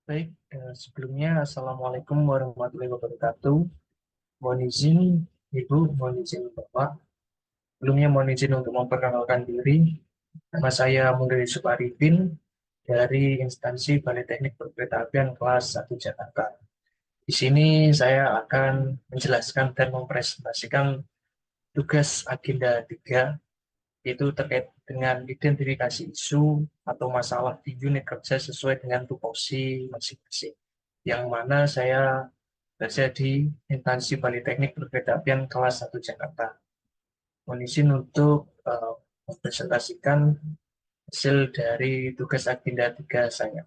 Baik, sebelumnya Assalamualaikum warahmatullahi wabarakatuh. Mohon izin Ibu, mohon izin Bapak. Sebelumnya mohon izin untuk memperkenalkan diri. Nama saya Munir Yusuf Arifin dari instansi Balai Teknik Perkeretaapian kelas 1 Jakarta. Di sini saya akan menjelaskan dan mempresentasikan tugas agenda 3, yaitu terkait dengan identifikasi isu atau masalah di unit kerja sesuai dengan tupoksi masing-masing. Yang mana saya berada di instansi Balai Teknik Perkeretaapian kelas 1 Jakarta. Mohon izin untuk mempresentasikan hasil dari tugas agenda 3 saya.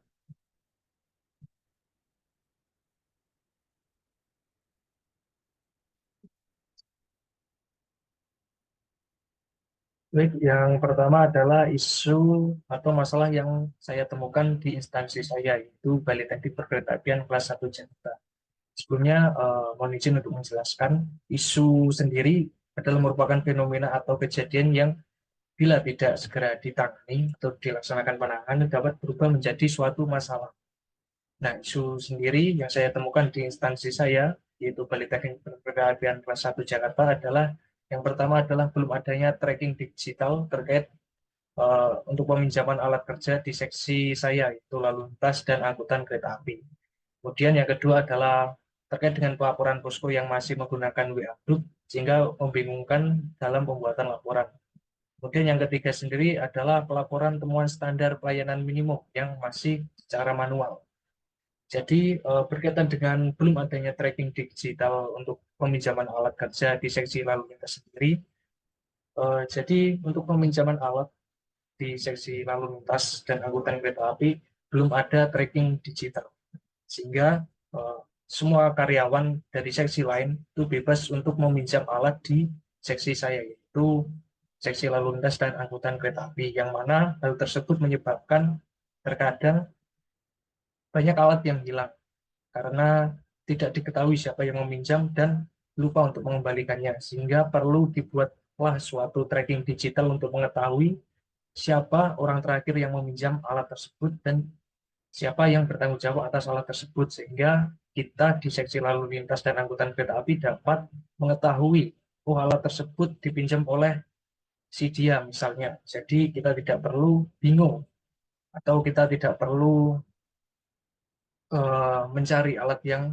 Baik, yang pertama adalah isu atau masalah yang saya temukan di instansi saya, yaitu Balai Teknik Perkeretaapian kelas 1 Jakarta. Sebelumnya, mohon izin untuk menjelaskan, isu sendiri adalah merupakan fenomena atau kejadian yang bila tidak segera ditangani atau dilaksanakan penanganan dapat berubah menjadi suatu masalah. Nah, isu sendiri yang saya temukan di instansi saya, yaitu Balai Teknik Perkeretaapian kelas 1 Jakarta adalah yang pertama adalah belum adanya tracking digital terkait untuk peminjaman alat kerja di seksi saya, yaitu lalu lintas dan angkutan kereta api. Kemudian yang kedua adalah terkait dengan pelaporan posko yang masih menggunakan WA Group, sehingga membingungkan dalam pembuatan laporan. Kemudian yang ketiga sendiri adalah pelaporan temuan standar pelayanan minimum yang masih secara manual. Jadi berkaitan dengan belum adanya tracking digital untuk peminjaman alat kerja di seksi lalu lintas sendiri, jadi untuk peminjaman alat di seksi lalu lintas dan angkutan kereta api belum ada tracking digital, sehingga semua karyawan dari seksi lain itu bebas untuk meminjam alat di seksi saya, yaitu seksi lalu lintas dan angkutan kereta api, yang mana hal tersebut menyebabkan terkadang banyak alat yang hilang karena tidak diketahui siapa yang meminjam dan lupa untuk mengembalikannya, sehingga perlu dibuatlah suatu tracking digital untuk mengetahui siapa orang terakhir yang meminjam alat tersebut dan siapa yang bertanggung jawab atas alat tersebut, sehingga kita di seksi lalu lintas dan angkutan kereta api dapat mengetahui alat tersebut dipinjam oleh si dia misalnya. Jadi kita tidak perlu bingung atau kita tidak perlu mencari alat yang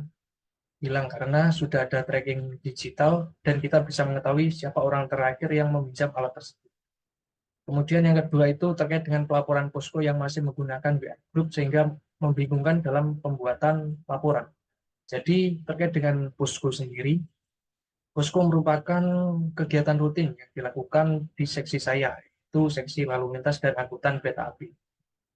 hilang karena sudah ada tracking digital dan kita bisa mengetahui siapa orang terakhir yang meminjam alat tersebut. Kemudian yang kedua itu terkait dengan pelaporan posko yang masih menggunakan WA Group sehingga membingungkan dalam pembuatan laporan. Jadi terkait dengan posko sendiri, posko merupakan kegiatan rutin yang dilakukan di seksi saya, itu seksi lalu lintas dan angkutan kereta api.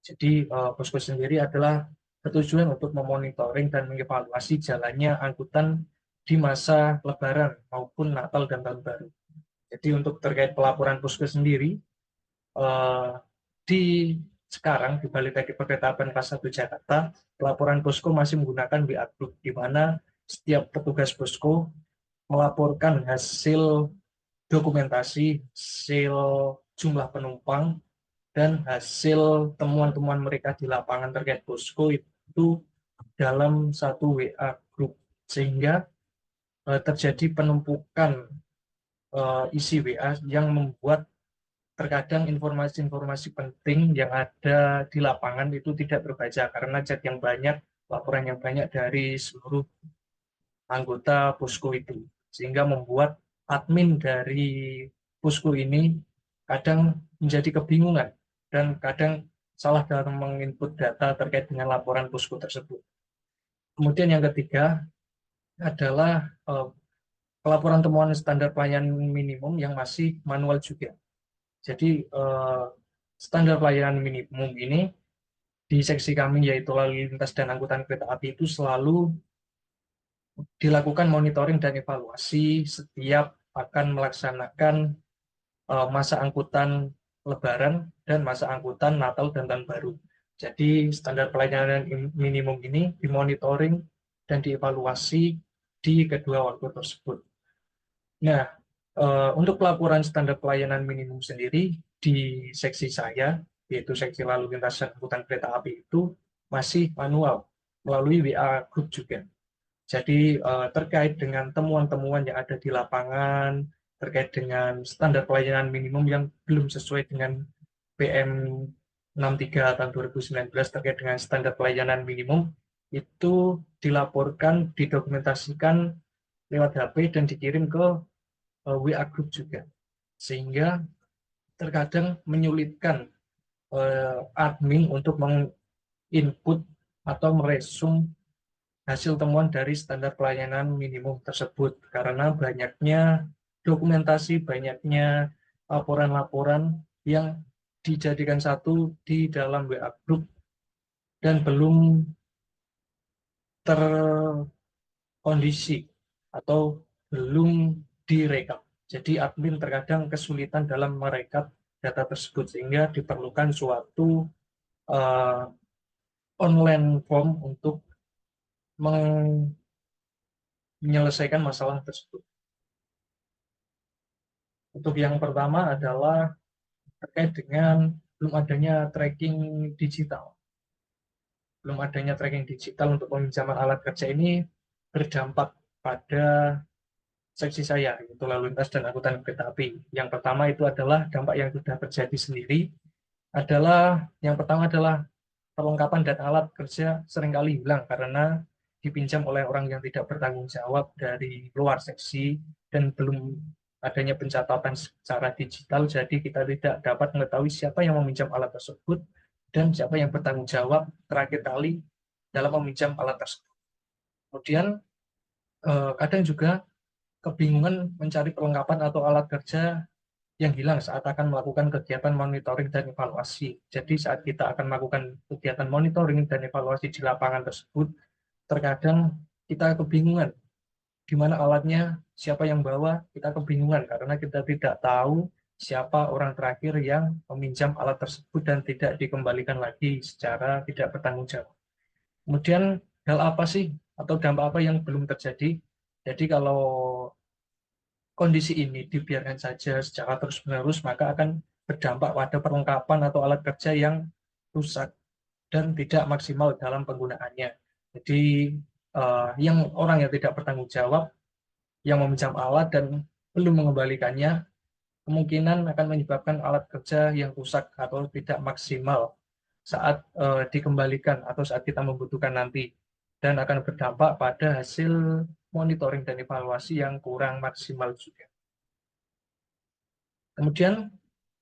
Jadi posko sendiri adalah bertujuan untuk memonitoring dan mengevaluasi jalannya angkutan di masa Lebaran maupun Natal dan Tahun Baru. Jadi untuk terkait pelaporan posko sendiri, di sekarang di Balai Teknik Perkeretaapian kelas 1 Jakarta, pelaporan posko masih menggunakan WA Group, di mana setiap petugas posko melaporkan hasil dokumentasi, hasil jumlah penumpang, dan hasil temuan-temuan mereka di lapangan terkait posko itu dalam satu WA Group, sehingga terjadi penumpukan isi WA yang membuat terkadang informasi-informasi penting yang ada di lapangan itu tidak terbaca karena chat yang banyak, laporan yang banyak dari seluruh anggota posko itu, sehingga membuat admin dari posko ini kadang menjadi kebingungan dan kadang salah dalam menginput data terkait dengan laporan posko tersebut. Kemudian yang ketiga adalah pelaporan temuan standar pelayanan minimum yang masih manual juga. Jadi standar pelayanan minimum ini di seksi kami, yaitu lalu lintas dan angkutan kereta api, itu selalu dilakukan monitoring dan evaluasi setiap akan melaksanakan masa angkutan Lebaran dan masa angkutan Natal dan Tahun Baru. Jadi standar pelayanan minimum ini dimonitoring dan dievaluasi di kedua waktu tersebut. Nah, untuk pelaporan standar pelayanan minimum sendiri di seksi saya, yaitu seksi lalu lintas dan angkutan kereta api, itu masih manual. melalui WA Group juga. Jadi terkait dengan temuan-temuan yang ada di lapangan, terkait dengan standar pelayanan minimum yang belum sesuai dengan PM 63 tahun 2019 terkait dengan standar pelayanan minimum, itu dilaporkan, didokumentasikan lewat HP dan dikirim ke WA Group juga. Sehingga terkadang menyulitkan admin untuk menginput atau meresum hasil temuan dari standar pelayanan minimum tersebut karena banyaknya dokumentasi, banyaknya laporan-laporan yang dijadikan satu di dalam WA Group dan belum terkondisi atau belum direkap. Jadi admin terkadang kesulitan dalam merekap data tersebut sehingga diperlukan suatu uh, online form untuk menyelesaikan masalah tersebut. Untuk yang pertama adalah terkait dengan belum adanya tracking digital. Belum adanya tracking digital untuk peminjaman alat kerja ini berdampak pada seksi saya, yaitu lalu lintas dan angkutan kereta api. Yang pertama itu adalah dampak yang sudah terjadi sendiri, yang pertama adalah perlengkapan dan alat kerja seringkali hilang karena dipinjam oleh orang yang tidak bertanggung jawab dari luar seksi dan belum adanya pencatatan secara digital, jadi kita tidak dapat mengetahui siapa yang meminjam alat tersebut dan siapa yang bertanggung jawab terakhir kali dalam meminjam alat tersebut. Kemudian kadang juga kebingungan mencari perlengkapan atau alat kerja yang hilang saat akan melakukan kegiatan monitoring dan evaluasi. Jadi saat kita akan melakukan kegiatan monitoring dan evaluasi di lapangan tersebut, terkadang kita kebingungan di mana alatnya, siapa yang bawa, kita kebingungan karena kita tidak tahu siapa orang terakhir yang meminjam alat tersebut dan tidak dikembalikan lagi secara tidak bertanggung jawab. Kemudian hal apa sih atau dampak apa yang belum terjadi? Jadi kalau kondisi ini dibiarkan saja secara terus-menerus, maka akan berdampak pada perlengkapan atau alat kerja yang rusak dan tidak maksimal dalam penggunaannya. Jadi yang orang yang tidak bertanggung jawab, yang meminjam alat dan belum mengembalikannya, kemungkinan akan menyebabkan alat kerja yang rusak atau tidak maksimal saat dikembalikan atau saat kita membutuhkan nanti, dan akan berdampak pada hasil monitoring dan evaluasi yang kurang maksimal juga. Kemudian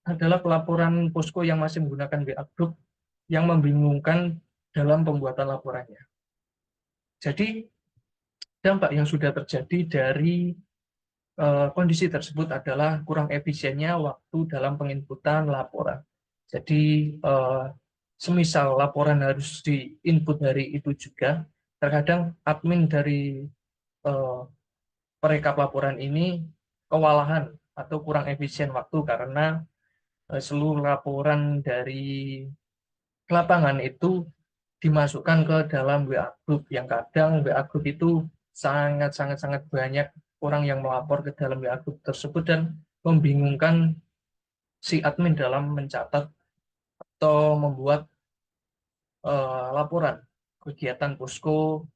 adalah pelaporan posko yang masih menggunakan WA Group yang membingungkan dalam pembuatan laporannya. Jadi dampak yang sudah terjadi dari kondisi tersebut adalah kurang efisiennya waktu dalam penginputan laporan. Jadi semisal laporan harus diinput hari itu juga, terkadang admin dari perekap laporan ini kewalahan atau kurang efisien waktu karena seluruh laporan dari lapangan itu dimasukkan ke dalam WA Group yang kadang WA Group itu sangat banyak orang yang melapor ke dalam WA Group tersebut dan membingungkan si admin dalam mencatat atau membuat laporan kegiatan posko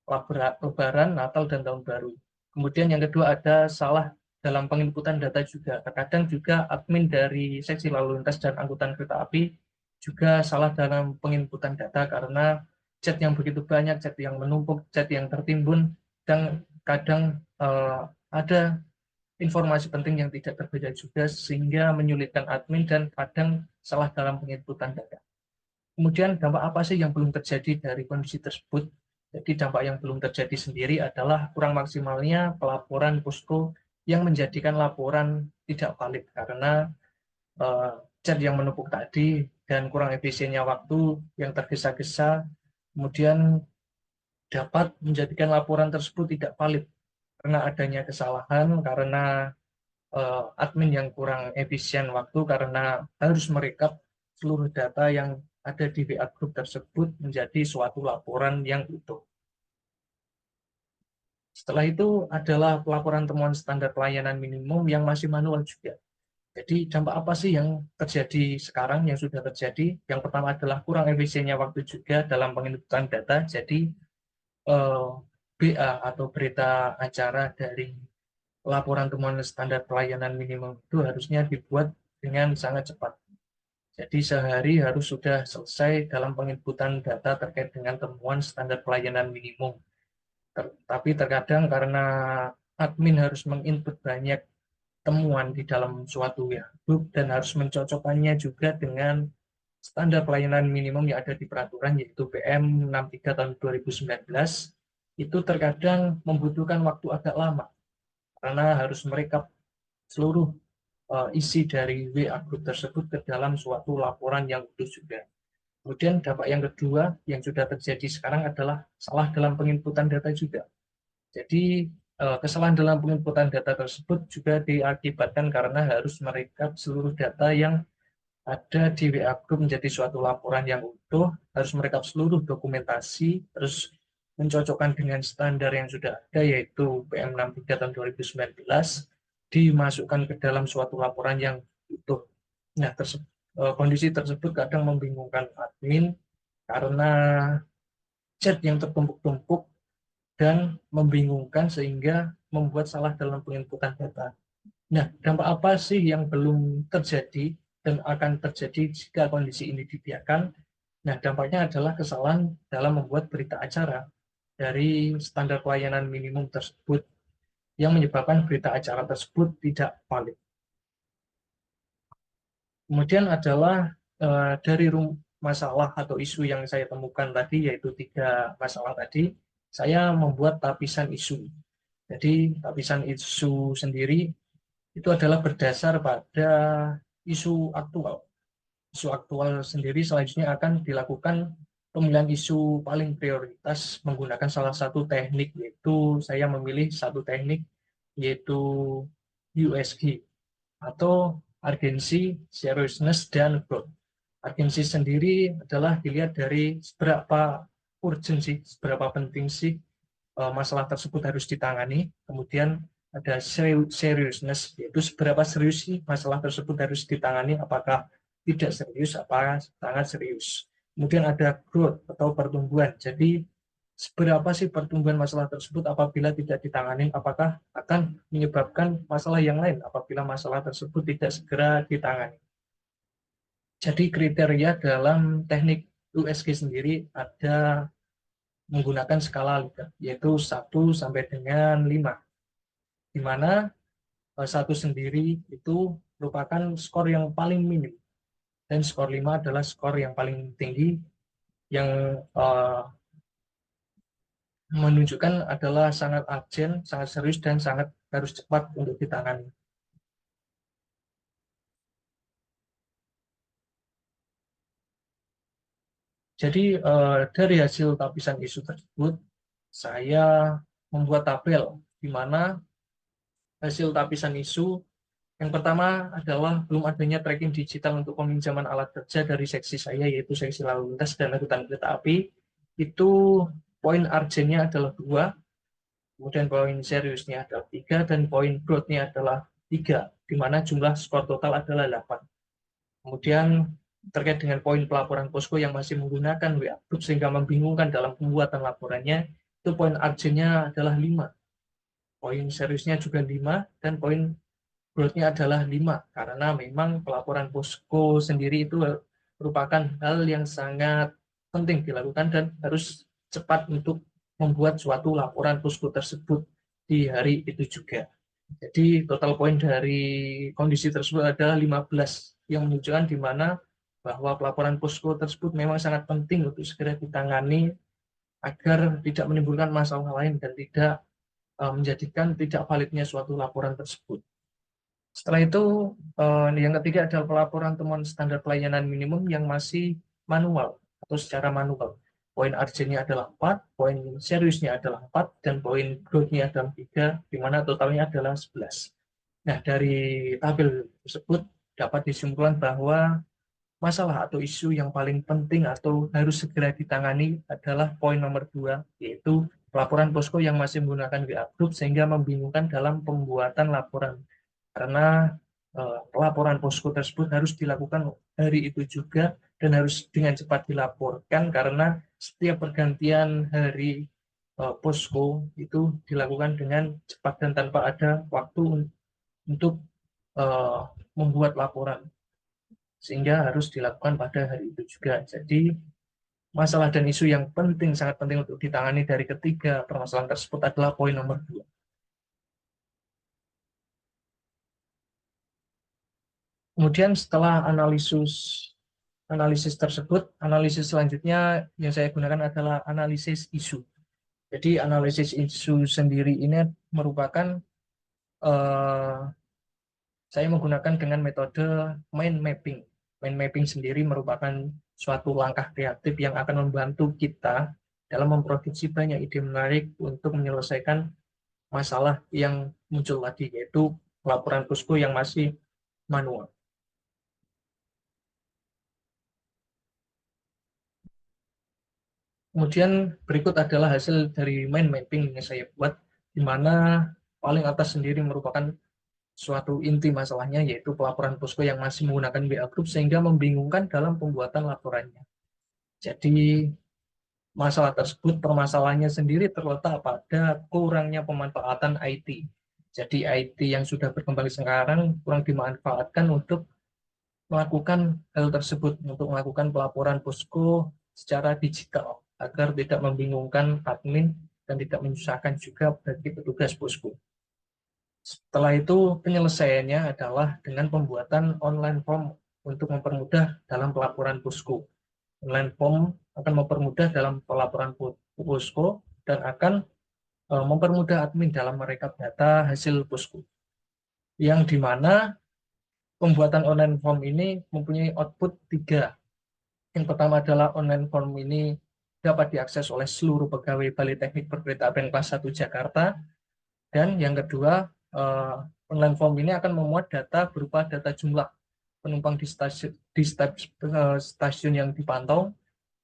Lebaran, Natal, dan Tahun Baru. Kemudian yang kedua ada salah dalam penginputan data juga. Terkadang juga admin dari seksi lalu lintas dan angkutan kereta api juga salah dalam penginputan data karena chat yang begitu banyak, chat yang menumpuk, chat yang tertimbun, dan kadang ada informasi penting yang tidak terbaca juga sehingga menyulitkan admin dan kadang salah dalam penginputan data. Kemudian dampak apa sih yang belum terjadi dari kondisi tersebut? Jadi dampak yang belum terjadi sendiri adalah kurang maksimalnya pelaporan posko yang menjadikan laporan tidak valid karena chat yang menumpuk tadi dan kurang efisiennya waktu yang tergesa-gesa, kemudian dapat menjadikan laporan tersebut tidak valid karena adanya kesalahan, karena admin yang kurang efisien waktu karena harus merekap seluruh data yang ada di WA Group tersebut menjadi suatu laporan yang utuh. Setelah itu adalah pelaporan temuan standar pelayanan minimum yang masih manual juga. Jadi dampak apa sih yang terjadi sekarang, yang sudah terjadi? Yang pertama adalah kurang efisiennya waktu juga dalam penginputan data. Jadi BA atau berita acara dari laporan temuan standar pelayanan minimum itu harusnya dibuat dengan sangat cepat. Jadi sehari harus sudah selesai dalam penginputan data terkait dengan temuan standar pelayanan minimum. Tapi terkadang karena admin harus menginput banyak temuan di dalam suatu webhook dan harus mencocokkannya juga dengan standar pelayanan minimum yang ada di peraturan yaitu PM 63 tahun 2019, itu terkadang membutuhkan waktu agak lama karena harus merekap seluruh isi dari WA group tersebut ke dalam suatu laporan yang utuh juga. Kemudian dampak yang kedua yang sudah terjadi sekarang adalah salah dalam penginputan data juga. Jadi kesalahan dalam penginputan data tersebut juga diakibatkan karena harus merekap seluruh data yang ada di WA Group menjadi suatu laporan yang utuh, harus merekap seluruh dokumentasi, terus mencocokkan dengan standar yang sudah ada, yaitu PM 63 tahun 2019, dimasukkan ke dalam suatu laporan yang utuh. Nah, kondisi tersebut kadang membingungkan admin karena chat yang tertumpuk-tumpuk dan membingungkan sehingga membuat salah dalam penginputan data. Nah, dampak apa sih yang belum terjadi dan akan terjadi jika kondisi ini dibiarkan? Nah, dampaknya adalah kesalahan dalam membuat berita acara dari standar pelayanan minimum tersebut yang menyebabkan berita acara tersebut tidak valid. Kemudian adalah dari masalah atau isu yang saya temukan tadi, yaitu 3 masalah tadi, saya membuat lapisan isu. Jadi lapisan isu sendiri itu adalah berdasar pada isu aktual. Isu aktual sendiri selanjutnya akan dilakukan pemilihan isu paling prioritas menggunakan salah satu teknik, yaitu saya memilih satu teknik yaitu USG atau urgency, seriousness, dan growth. Urgency sendiri adalah dilihat dari seberapa urgent sih, seberapa penting sih masalah tersebut harus ditangani. Kemudian ada seriousness, yaitu seberapa serius sih masalah tersebut harus ditangani, apakah tidak serius, apa sangat serius. Kemudian ada growth atau pertumbuhan. Jadi seberapa sih pertumbuhan masalah tersebut apabila tidak ditangani, apakah akan menyebabkan masalah yang lain apabila masalah tersebut tidak segera ditangani. Jadi kriteria dalam teknik USG sendiri ada menggunakan skala Likert, yaitu 1 sampai dengan 5, di mana 1 sendiri itu merupakan skor yang paling minim, dan skor 5 adalah skor yang paling tinggi, yang menunjukkan adalah sangat urgent, sangat serius, dan sangat harus cepat untuk ditangani. Jadi dari hasil lapisan isu tersebut, saya membuat tabel di mana hasil lapisan isu yang pertama adalah belum adanya tracking digital untuk peminjaman alat kerja dari seksi saya, yaitu seksi lalu lintas dan angkutan kereta api. Itu poin urgentnya adalah 2, kemudian poin seriusnya adalah 3, dan poin growth-nya adalah 3, di mana jumlah skor total adalah 8. Kemudian terkait dengan poin pelaporan posko yang masih menggunakan WA Group sehingga membingungkan dalam pembuatan laporannya, itu poin urgentnya adalah 5. Poin seriusnya juga 5, dan poin growth-nya adalah 5, karena memang pelaporan posko sendiri itu merupakan hal yang sangat penting dilakukan dan harus cepat untuk membuat suatu laporan posko tersebut di hari itu juga. Jadi total poin dari kondisi tersebut adalah 15, yang menunjukkan di mana bahwa pelaporan posko tersebut memang sangat penting untuk segera ditangani agar tidak menimbulkan masalah lain dan tidak menjadikan tidak validnya suatu laporan tersebut. Setelah itu, yang ketiga adalah pelaporan temuan standar pelayanan minimum yang masih manual atau secara manual. Poin urgentnya adalah 4, poin seriusnya adalah 4, dan poin growth-nya adalah 3, di mana totalnya adalah 11. Nah, dari tabel tersebut dapat disimpulkan bahwa masalah atau isu yang paling penting atau harus segera ditangani adalah poin nomor 2, yaitu pelaporan posko yang masih menggunakan WA Group sehingga membingungkan dalam pembuatan laporan. Karena laporan posko tersebut harus dilakukan hari itu juga dan harus dengan cepat dilaporkan karena setiap pergantian hari posko itu dilakukan dengan cepat dan tanpa ada waktu untuk uh, membuat laporan, sehingga harus dilakukan pada hari itu juga. Jadi masalah dan isu yang penting, sangat penting untuk ditangani dari ketiga permasalahan tersebut adalah poin nomor 2. Kemudian setelah analisis tersebut, analisis selanjutnya yang saya gunakan adalah analisis isu. Jadi analisis isu sendiri ini merupakan saya menggunakan dengan metode mind mapping. Mind mapping sendiri merupakan suatu langkah kreatif yang akan membantu kita dalam memproduksi banyak ide menarik untuk menyelesaikan masalah yang muncul tadi, yaitu laporan posko yang masih manual. Kemudian berikut adalah hasil dari mind mapping yang saya buat, di mana paling atas sendiri merupakan suatu inti masalahnya, yaitu pelaporan posko yang masih menggunakan WA Group sehingga membingungkan dalam pembuatan laporannya. Jadi masalah tersebut, permasalahannya sendiri terletak pada kurangnya pemanfaatan IT. Jadi IT yang sudah berkembang sekarang kurang dimanfaatkan untuk melakukan hal tersebut, untuk melakukan pelaporan posko secara digital agar tidak membingungkan admin dan tidak menyusahkan juga bagi petugas posko. Setelah itu penyelesaiannya adalah dengan pembuatan online form untuk mempermudah dalam pelaporan posko. Online form akan mempermudah dalam pelaporan posko dan akan mempermudah admin dalam merekap data hasil posko. Yang dimana pembuatan online form ini mempunyai output 3. Yang pertama adalah online form ini dapat diakses oleh seluruh pegawai Balai Teknik Perkeretaapian kelas 1 Jakarta. Dan yang kedua, online form ini akan memuat data berupa data jumlah penumpang di stasiun yang dipantau.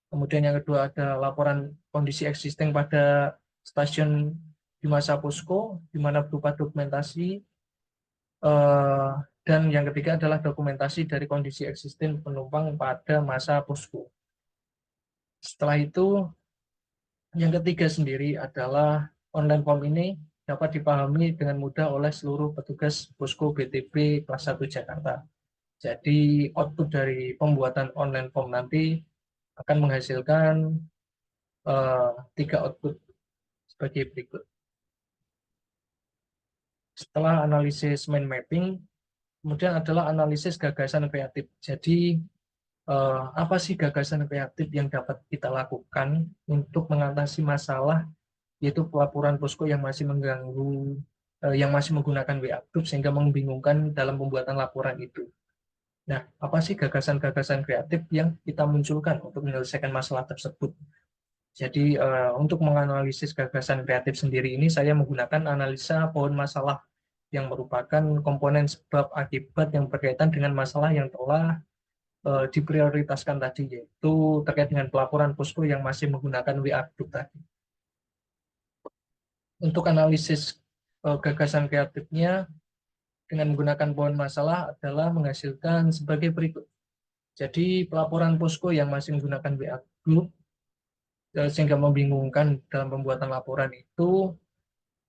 Kemudian yang kedua ada laporan kondisi existing pada stasiun di masa posko, di mana berupa dokumentasi. Dan yang ketiga adalah dokumentasi dari kondisi existing penumpang pada masa posko. Setelah itu, yang ketiga sendiri adalah online form ini dapat dipahami dengan mudah oleh seluruh petugas posko BTP kelas 1 Jakarta. Jadi output dari pembuatan online form nanti akan menghasilkan 3 output sebagai berikut. Setelah analisis mind mapping, kemudian adalah analisis gagasan kreatif. Jadi apa sih gagasan kreatif yang dapat kita lakukan untuk mengatasi masalah, yaitu pelaporan posko yang masih mengganggu, yang masih menggunakan WA Group sehingga membingungkan dalam pembuatan laporan itu. Nah, apa sih gagasan-gagasan kreatif yang kita munculkan untuk menyelesaikan masalah tersebut? Jadi untuk menganalisis gagasan kreatif sendiri ini saya menggunakan analisa pohon masalah yang merupakan komponen sebab akibat yang berkaitan dengan masalah yang telah diprioritaskan tadi, yaitu terkait dengan pelaporan posko yang masih menggunakan WA Group tadi. Untuk analisis gagasan kreatifnya dengan menggunakan pohon masalah adalah menghasilkan sebagai berikut. Jadi pelaporan posko yang masih menggunakan WA Group sehingga membingungkan dalam pembuatan laporan itu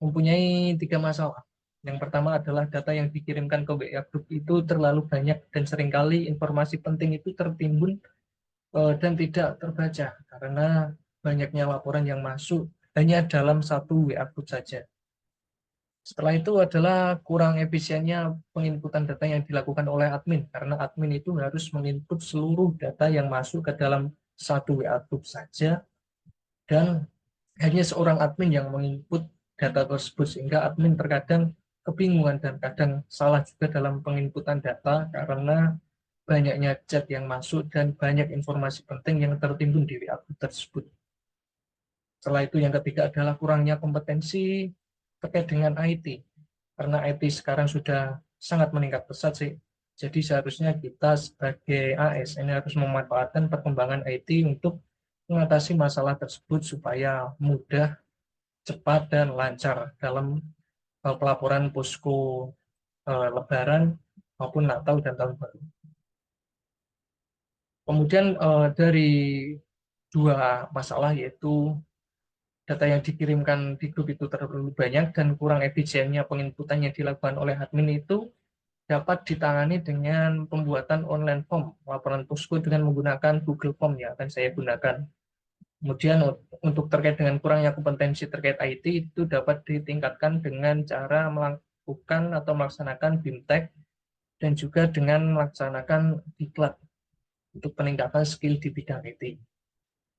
mempunyai 3 masalah. Yang pertama adalah data yang dikirimkan ke WA Group itu terlalu banyak dan seringkali informasi penting itu tertimbun dan tidak terbaca karena banyaknya laporan yang masuk hanya dalam satu WA Group saja. Setelah itu adalah kurang efisiennya penginputan data yang dilakukan oleh admin, karena admin itu harus menginput seluruh data yang masuk ke dalam satu WA Group saja, dan hanya seorang admin yang menginput data tersebut, sehingga admin terkadang kebingungan dan kadang salah juga dalam penginputan data karena banyaknya chat yang masuk dan banyak informasi penting yang tertimbun di WA Group tersebut. Setelah itu yang ketiga adalah kurangnya kompetensi terkait dengan IT. Karena IT sekarang sudah sangat meningkat pesat sih. Jadi seharusnya kita sebagai ASN harus memanfaatkan perkembangan IT untuk mengatasi masalah tersebut supaya mudah, cepat, dan lancar dalam pelaporan posko Lebaran maupun Natal dan Tahun Baru. Kemudian dari dua masalah, yaitu data yang dikirimkan di grup itu terlalu banyak dan kurang efisiennya penginputan yang dilakukan oleh admin, itu dapat ditangani dengan pembuatan online form laporan posko dengan menggunakan Google Form yang akan saya gunakan. Kemudian untuk terkait dengan kurangnya kompetensi terkait IT, itu dapat ditingkatkan dengan cara melakukan atau melaksanakan BIMTEK dan juga dengan melaksanakan diklat untuk peningkatan skill di bidang IT.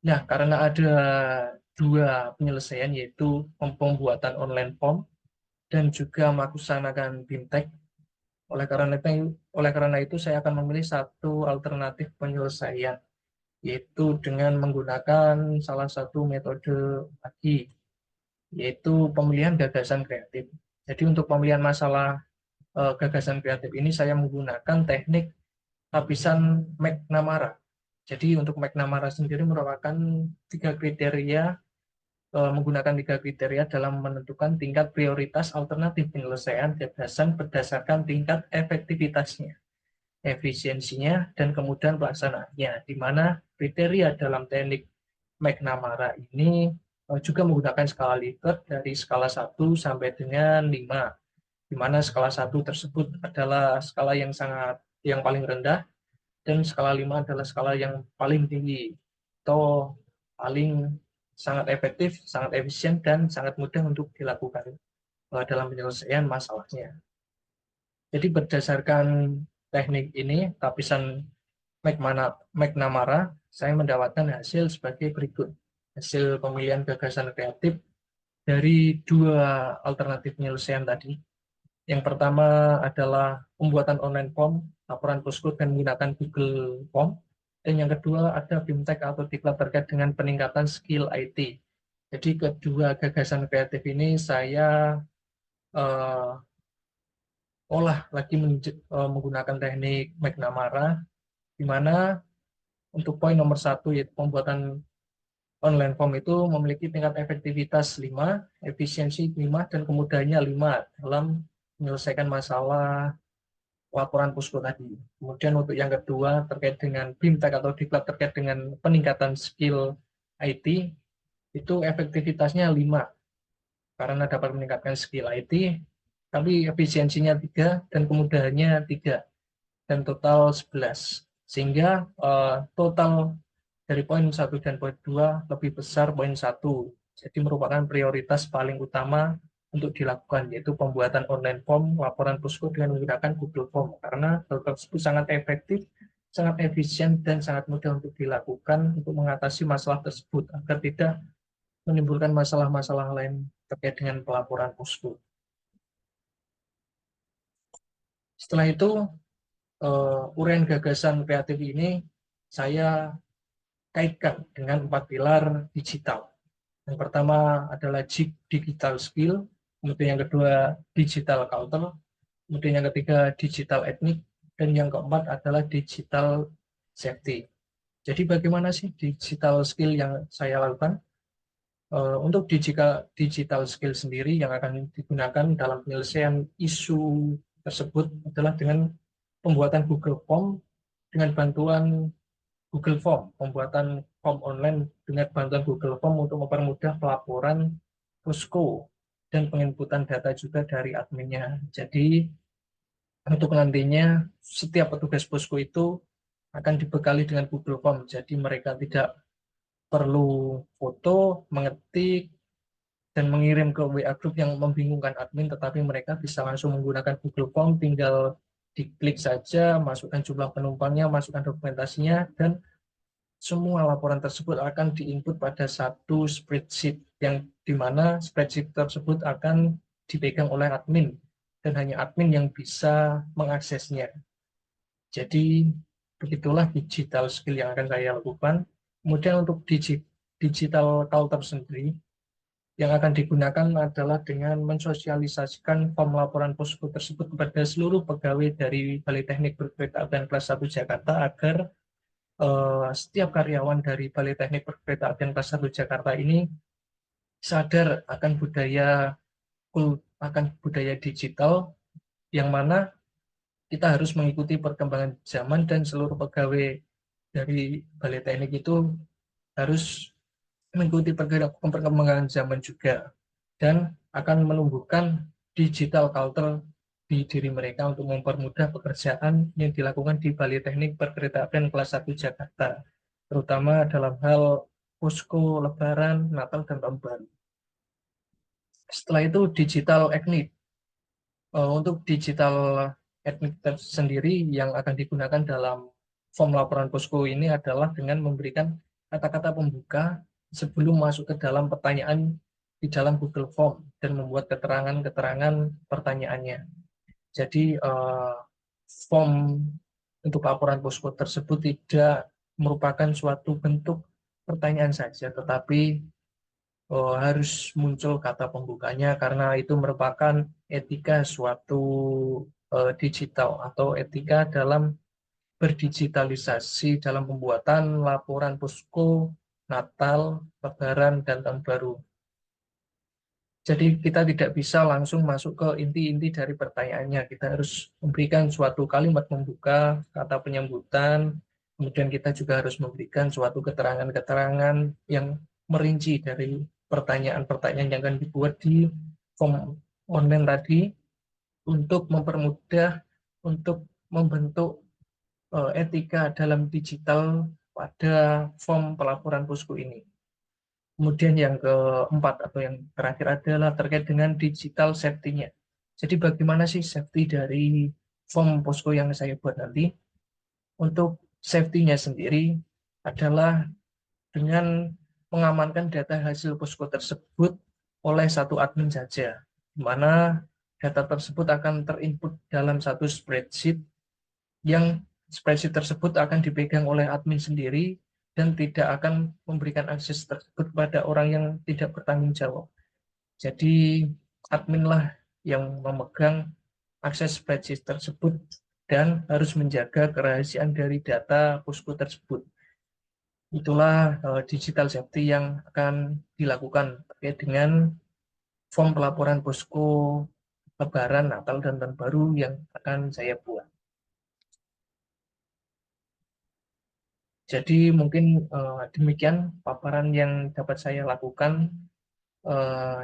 Nah, karena ada dua penyelesaian, yaitu pembuatan online form dan juga melaksanakan BIMTEK, oleh karena itu saya akan memilih satu alternatif penyelesaian, yaitu dengan menggunakan salah satu metode lagi, yaitu pemilihan gagasan kreatif. Jadi untuk pemilihan masalah gagasan kreatif ini saya menggunakan teknik lapisan McNamara. Jadi untuk McNamara sendiri merupakan menggunakan tiga kriteria dalam menentukan tingkat prioritas alternatif penyelesaian gagasan berdasarkan tingkat efektivitasnya, efisiensinya, dan kemudahan pelaksanaannya, di mana kriteria dalam teknik McNamara ini juga menggunakan skala Likert dari skala 1 sampai dengan 5, di mana skala 1 tersebut adalah skala yang paling rendah, dan skala 5 adalah skala yang paling tinggi atau paling sangat efektif, sangat efisien, dan sangat mudah untuk dilakukan dalam penyelesaian masalahnya. Jadi berdasarkan teknik ini, lapisan McNamara, saya mendapatkan hasil sebagai berikut. Hasil pemilihan gagasan kreatif dari dua alternatif penyelesaian tadi. Yang pertama adalah pembuatan online form, laporan posko dan menggunakan Google Form. Dan yang kedua ada BIMTEK atau diklat terkait dengan peningkatan skill IT. Jadi kedua gagasan kreatif ini saya uh, olah lagi menggunakan teknik McNamara, di mana untuk poin nomor 1, yaitu pembuatan online form, itu memiliki tingkat efektivitas 5, efisiensi 5, dan kemudahannya 5 dalam menyelesaikan masalah laporan posko tadi. Kemudian untuk yang kedua terkait dengan BIMTEK atau diklat terkait dengan peningkatan skill IT, itu efektivitasnya 5 karena dapat meningkatkan skill IT, tapi efisiensinya 3 dan kemudahannya 3, dan total 11. Sehingga total dari poin 1 dan poin 2 lebih besar poin 1. Jadi merupakan prioritas paling utama untuk dilakukan, yaitu pembuatan online form laporan posko dengan menggunakan Google Form, karena hal tersebut sangat efektif, sangat efisien, dan sangat mudah untuk dilakukan untuk mengatasi masalah tersebut agar tidak menimbulkan masalah-masalah lain terkait dengan pelaporan posko. Setelah itu, uraian gagasan kreatif ini saya kaitkan dengan 4 pilar digital. Yang pertama adalah digital skill, kemudian yang kedua digital culture, kemudian yang ketiga digital etnik, dan yang keempat adalah digital safety. Jadi bagaimana sih digital skill yang saya lakukan? Untuk digital skill sendiri yang akan digunakan dalam penyelesaian isu tersebut adalah dengan pembuatan Google Form dengan bantuan Google Form, pembuatan form online dengan bantuan Google Form untuk mempermudah pelaporan posko dan penginputan data juga dari adminnya. Jadi untuk nantinya setiap petugas posko itu akan dibekali dengan Google Form. Jadi mereka tidak perlu foto, mengetik, dan mengirim ke WA group yang membingungkan admin, tetapi mereka bisa langsung menggunakan Google Form, tinggal diklik saja, masukkan jumlah penumpangnya, masukkan dokumentasinya, dan semua laporan tersebut akan diinput pada satu spreadsheet, yang dimana spreadsheet tersebut akan dipegang oleh admin, dan hanya admin yang bisa mengaksesnya. Jadi begitulah digital skill yang akan saya lakukan. Kemudian untuk digital culture sendiri, yang akan digunakan adalah dengan mensosialisasikan form laporan posko tersebut kepada seluruh pegawai dari Balai Teknik Perkeretaapian kelas 1 Jakarta, agar setiap karyawan dari Balai Teknik Perkeretaapian kelas 1 Jakarta ini sadar akan budaya digital, yang mana kita harus mengikuti perkembangan zaman dan seluruh pegawai dari Balai Teknik itu harus mengikuti perkembangan zaman juga dan akan menumbuhkan digital culture di diri mereka untuk mempermudah pekerjaan yang dilakukan di Balai Teknik Perkeretaapian kelas 1 Jakarta, terutama dalam hal posko, lebaran, Natal, dan Tahun Baru. Setelah itu digital etnik. Untuk digital etnik sendiri yang akan digunakan dalam form laporan posko ini adalah dengan memberikan kata-kata pembuka sebelum masuk ke dalam pertanyaan di dalam Google Form dan membuat keterangan-keterangan pertanyaannya. Jadi form untuk laporan posko tersebut tidak merupakan suatu bentuk pertanyaan saja, tetapi harus muncul kata pembukanya karena itu merupakan etika suatu digital atau etika dalam berdigitalisasi dalam pembuatan laporan posko Natal, Lebaran, dan Tahun Baru. Jadi kita tidak bisa langsung masuk ke inti-inti dari pertanyaannya. Kita harus memberikan suatu kalimat pembuka, kata penyambutan, kemudian kita juga harus memberikan suatu keterangan-keterangan yang merinci dari pertanyaan-pertanyaan yang akan dibuat di form online tadi untuk mempermudah untuk membentuk etika dalam digital pada form pelaporan posko ini. Kemudian yang keempat atau yang terakhir adalah terkait dengan digital safety-nya. Jadi bagaimana sih safety dari form posko yang saya buat nanti? Untuk safety-nya sendiri adalah dengan mengamankan data hasil posko tersebut oleh satu admin saja, di mana data tersebut akan terinput dalam satu spreadsheet yang spreadsheet tersebut akan dipegang oleh admin sendiri dan tidak akan memberikan akses tersebut kepada orang yang tidak bertanggung jawab. Jadi adminlah yang memegang akses spreadsheet tersebut dan harus menjaga kerahasiaan dari data posko tersebut. Itulah digital safety yang akan dilakukan terkait dengan form pelaporan posko Lebaran, Natal, dan Tahun Baru yang akan saya buat. Jadi mungkin demikian paparan yang dapat saya lakukan,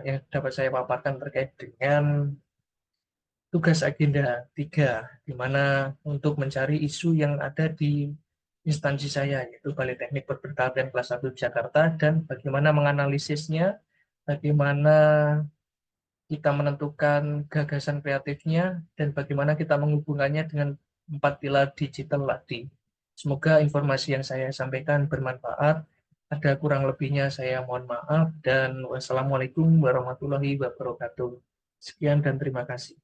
yang dapat saya paparkan terkait dengan tugas agenda 3, di mana untuk mencari isu yang ada di instansi saya, yaitu Balai Teknik Perkeretaapian kelas 1 Jakarta, dan bagaimana menganalisisnya, bagaimana kita menentukan gagasan kreatifnya, dan bagaimana kita menghubungkannya dengan 4 pilar digital tadi. Semoga informasi yang saya sampaikan bermanfaat. Ada kurang lebihnya saya mohon maaf, dan wassalamualaikum warahmatullahi wabarakatuh. Sekian dan terima kasih.